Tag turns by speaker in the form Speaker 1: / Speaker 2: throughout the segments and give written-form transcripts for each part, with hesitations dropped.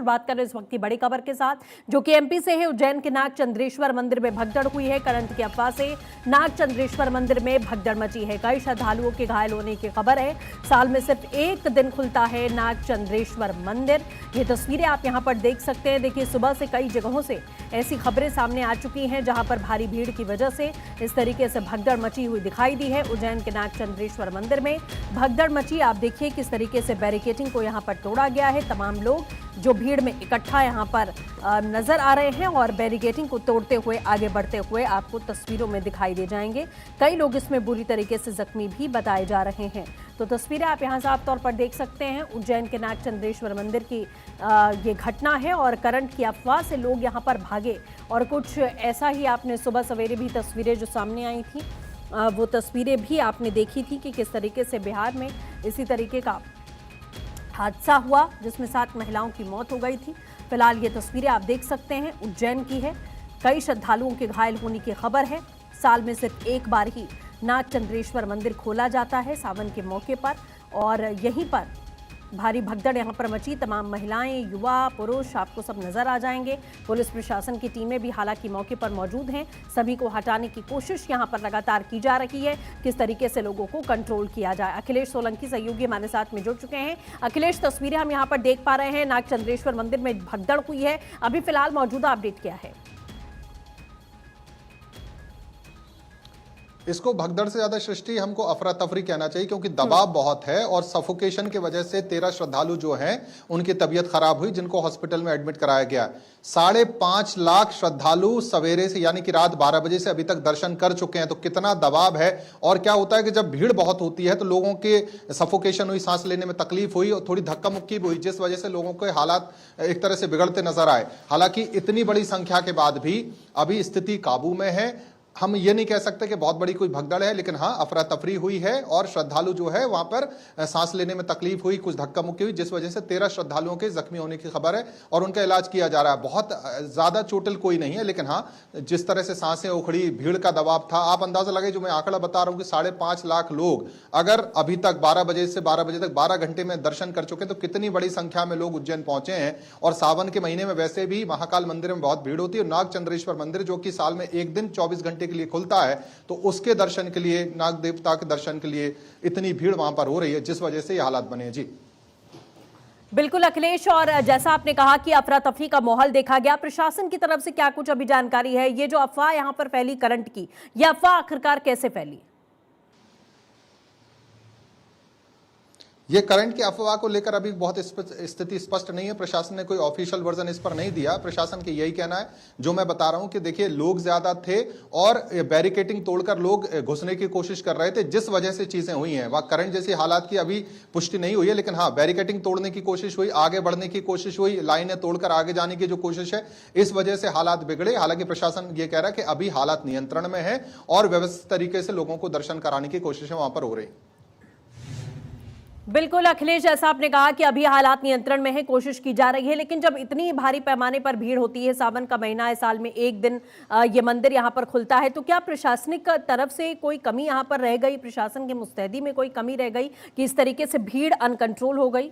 Speaker 1: बात कर रहे इस वक्त की बड़ी खबर के साथ, जो कि एमपी से है। उज्जैन के नाग चंद्रेश्वर मंदिर में भगदड़ हुई है। करंट की अफवाह से नाग चंद्रेश्वर मंदिर में भगदड़ मची है। कई श्रद्धालुओं के घायल होने की खबर है। साल में सिर्फ एक दिन खुलता है नाग चंद्रेश्वर मंदिर। ये तस्वीरें आप यहां पर देख सकते हैं। देखिए, सुबह से कई जगहों से ऐसी खबरें सामने आ चुकी हैं जहां पर भारी भीड़ की वजह से इस तरीके से भगदड़ मची हुई दिखाई दी है। उज्जैन के नाग चंद्रेश्वर मंदिर में भगदड़ मची। आप देखिए किस तरीके से बैरिकेडिंग को यहां पर तोड़ा गया है। तमाम लोग जो भीड़ में इकट्ठा यहां पर नजर आ रहे हैं और बैरिकेडिंग को तोड़ते हुए आगे बढ़ते हुए आपको तस्वीरों में दिखाई दे जाएंगे। कई लोग इसमें बुरी तरीके से जख्मी भी बताए जा रहे हैं। तो तस्वीरें आप यहां साफ तौर पर देख सकते हैं। उज्जैन के नाग चंद्रेश्वर मंदिर की ये घटना है और करंट की अफवाह से लोग यहां पर भागे और कुछ ऐसा ही आपने सुबह सवेरे भी तस्वीरें जो सामने आई थी वो तस्वीरें भी आपने देखी थी कि किस तरीके से बिहार में इसी तरीके का हादसा हुआ जिसमें 7 महिलाओं की मौत हो गई थी। फिलहाल ये तस्वीरें आप देख सकते हैं, उज्जैन की है। कई श्रद्धालुओं के घायल होने की खबर है। साल में सिर्फ एक बार ही नाग चंद्रेश्वर मंदिर खोला जाता है सावन के मौके पर, और यहीं पर भारी भगदड़ यहां पर मची। तमाम महिलाएं, युवा, पुरुष आपको सब नजर आ जाएंगे। पुलिस प्रशासन की टीमें भी हालांकि मौके पर मौजूद हैं। सभी को हटाने की कोशिश यहां पर लगातार की जा रही है, किस तरीके से लोगों को कंट्रोल किया जाए। अखिलेश सोलंकी सहयोगी हमारे साथ में जुड़ चुके हैं। अखिलेश, तस्वीरें हम यहां पर देख पा रहे हैं। नाग चंद्रेश्वर मंदिर में भगदड़ हुई है। अभी फिलहाल मौजूदा अपडेट क्या है?
Speaker 2: इसको भगदड़ से ज्यादा सृष्टि हमको अफरा तफरी कहना चाहिए, क्योंकि दबाव बहुत है और सफोकेशन की वजह से 13 श्रद्धालु जो हैं उनकी तबीयत खराब हुई, जिनको हॉस्पिटल में एडमिट कराया गया। 5.5 लाख श्रद्धालु सवेरे से यानी कि रात 12 बजे से अभी तक दर्शन कर चुके हैं। तो कितना दबाव है। और क्या होता है कि जब भीड़ बहुत होती है तो लोगों के सफोकेशन हुई, सांस लेने में तकलीफ हुई और थोड़ी धक्का मुक्की भी हुई, जिस वजह से लोगों के हालात एक तरह से बिगड़ते नजर आए। हालांकि इतनी बड़ी संख्या के बाद भी अभी स्थिति काबू में है। हम ये नहीं कह सकते कि बहुत बड़ी कोई भगदड़ है, लेकिन हाँ, अफरा तफरी हुई है और श्रद्धालु जो है वहां पर सांस लेने में तकलीफ हुई, कुछ धक्का मुक्की हुई, जिस वजह से 13 श्रद्धालुओं के जख्मी होने की खबर है और उनका इलाज किया जा रहा है। बहुत ज्यादा चोटिल कोई नहीं है, लेकिन हाँ, जिस तरह से सांसें उखड़ी, भीड़ का दबाव था, आप अंदाजा लगाइए। जो मैं आंकड़ा बता रहा हूं कि 5.5 लाख लोग अगर अभी तक 12 बजे से 12 बजे तक 12 घंटे में दर्शन कर चुके, तो कितनी बड़ी संख्या में लोग उज्जैन पहुंचे हैं। और सावन के महीने में वैसे भी महाकाल मंदिर में बहुत भीड़ होती है। नाग चंद्रेश्वर मंदिर जो कि साल में एक दिन 24 घंटे के लिए खुलता है, तो उसके दर्शन के लिए, नाग देवता के दर्शन के लिए इतनी भीड़ वहां पर हो रही है, जिस वजह से ये हालात बने हैं। जी
Speaker 1: बिल्कुल अखिलेश, और जैसा आपने कहा कि अफरा तफरी का माहौल देखा गया, प्रशासन की तरफ से क्या कुछ अभी जानकारी है? ये जो अफवाह यहां पर फैली करंट की, ये अफवाह आखिरकार कैसे फैली?
Speaker 2: ये करंट की अफवाह को लेकर अभी बहुत स्थिति स्पष्ट नहीं है। प्रशासन ने कोई ऑफिशियल वर्जन इस पर नहीं दिया। प्रशासन के यही कहना है, जो मैं बता रहा हूं कि देखिए, लोग ज्यादा थे और बैरिकेडिंग तोड़कर लोग घुसने की कोशिश कर रहे थे, जिस वजह से चीजें हुई हैं। वह करंट जैसी हालात की अभी पुष्टि नहीं हुई है, लेकिन हाँ, बैरिकेडिंग तोड़ने की कोशिश हुई, आगे बढ़ने की कोशिश हुई, लाइनें तोड़कर आगे जाने की जो कोशिश है, इस वजह से हालात बिगड़े। हालांकि प्रशासन ये कह रहा है कि अभी हालात नियंत्रण में है और व्यवस्थित तरीके से लोगों को दर्शन कराने की कोशिशें वहां पर हो रही।
Speaker 1: बिल्कुल अखिलेश, जैसा आपने कहा कि अभी हालात नियंत्रण में है, कोशिश की जा रही है, लेकिन जब इतनी भारी पैमाने पर भीड़ होती है, सावन का महीना है, साल में एक दिन ये मंदिर यहां पर खुलता है, तो क्या प्रशासनिक तरफ से कोई कमी यहां पर रह गई? प्रशासन की मुस्तैदी में कोई कमी रह गई कि इस तरीके से भीड़ अनकंट्रोल हो गई?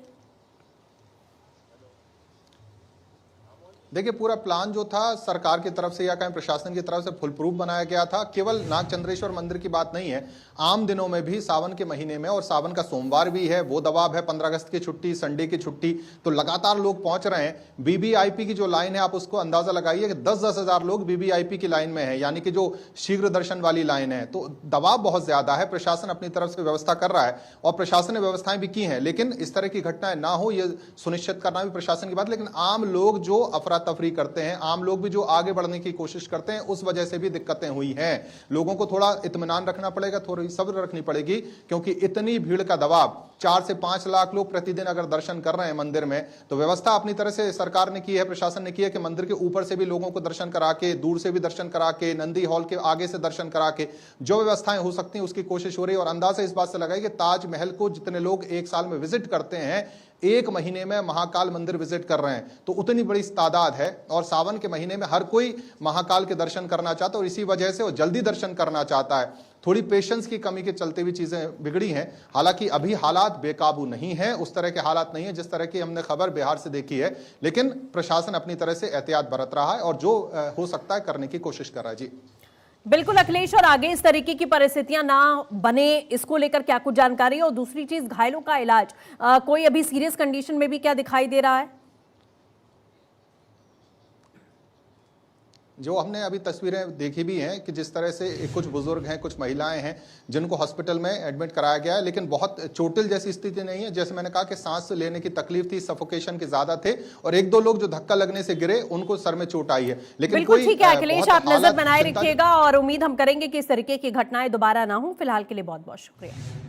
Speaker 2: देखिए, पूरा प्लान जो था सरकार की तरफ से या कहीं प्रशासन की तरफ से फुल प्रूफ बनाया गया था। केवल नाग चंद्रेश्वर मंदिर की बात नहीं है, आम दिनों में भी सावन के महीने में, और सावन का सोमवार भी है, वो दबाव है, 15 अगस्त की छुट्टी, संडे की छुट्टी, तो लगातार लोग पहुंच रहे हैं। बीबीआईपी की जो लाइन है, आप उसको अंदाजा लगाइए कि 10-10 हजार लोग बीबीआईपी की लाइन में है, यानी कि जो शीघ्र दर्शन वाली लाइन है। तो दबाव बहुत ज्यादा है। प्रशासन अपनी तरफ से व्यवस्था कर रहा है और प्रशासन ने व्यवस्थाएं भी की हैं, लेकिन इस तरह की घटनाएं ना हो, यह सुनिश्चित करना भी प्रशासन की बात। लेकिन आम लोग जो अफरा तफरी करते हैं, आम लोग भी जो आगे बढ़ने की कोशिश करते हैं, उस वजह से भी दिक्कतें हुई हैं। लोगों को थोड़ा इत्मीनान रखना पड़ेगा, थोड़ी सब्र रखनी पड़ेगी, क्योंकि इतनी भीड़ का दबाव, 4 से 5 लाख लोग प्रतिदिन अगर दर्शन कर रहे हैं मंदिर में, तो व्यवस्था अपनी तरह से सरकार ने की है, प्रशासन ने की है कि मंदिर के ऊपर से भी लोगों को दर्शन करा के, दूर से भी दर्शन करा के, नंदी हॉल के आगे से दर्शन करा के, जो व्यवस्थाएं हो सकती हैं उसकी कोशिश हो रही है। और अंदाजा इस बात से लगाई कि ताजमहल को जितने लोग एक साल में विजिट करते हैं, एक महीने में महाकाल मंदिर विजिट कर रहे हैं, तो उतनी बड़ी तादाद है। और सावन के महीने में हर कोई महाकाल के दर्शन करना चाहता है और इसी वजह से वो जल्दी दर्शन करना चाहता है। थोड़ी पेशेंस की कमी के चलते भी चीजें बिगड़ी हैं। हालांकि अभी हालात बेकाबू नहीं है, उस तरह के हालात नहीं है जिस तरह की हमने खबर बिहार से देखी है, लेकिन प्रशासन अपनी तरह से एहतियात बरत रहा है और जो हो सकता है करने की कोशिश कर रहा है। जी
Speaker 1: बिल्कुल अखिलेश, और आगे इस तरीके की परिस्थितियां ना बने इसको लेकर क्या कुछ जानकारी है? और दूसरी चीज, घायलों का इलाज कोई अभी सीरियस कंडीशन में भी क्या दिखाई दे रहा है?
Speaker 2: जो हमने अभी तस्वीरें देखी भी हैं कि जिस तरह से कुछ बुजुर्ग हैं, कुछ महिलाएं हैं जिनको हॉस्पिटल में एडमिट कराया गया है, लेकिन बहुत चोटिल जैसी स्थिति नहीं है। जैसे मैंने कहा कि सांस लेने की तकलीफ थी, सफोकेशन के ज्यादा थे, और एक दो लोग जो धक्का लगने से गिरे उनको सर में चोट आई है। लेकिन
Speaker 1: बिल्कुल ठीक है अखिलेश, आप नजर बनाए
Speaker 2: चिंता
Speaker 1: रखिएगा और उम्मीद हम करेंगे कि इस तरीके की घटनाएं दोबारा ना हो। फिलहाल के लिए बहुत बहुत शुक्रिया।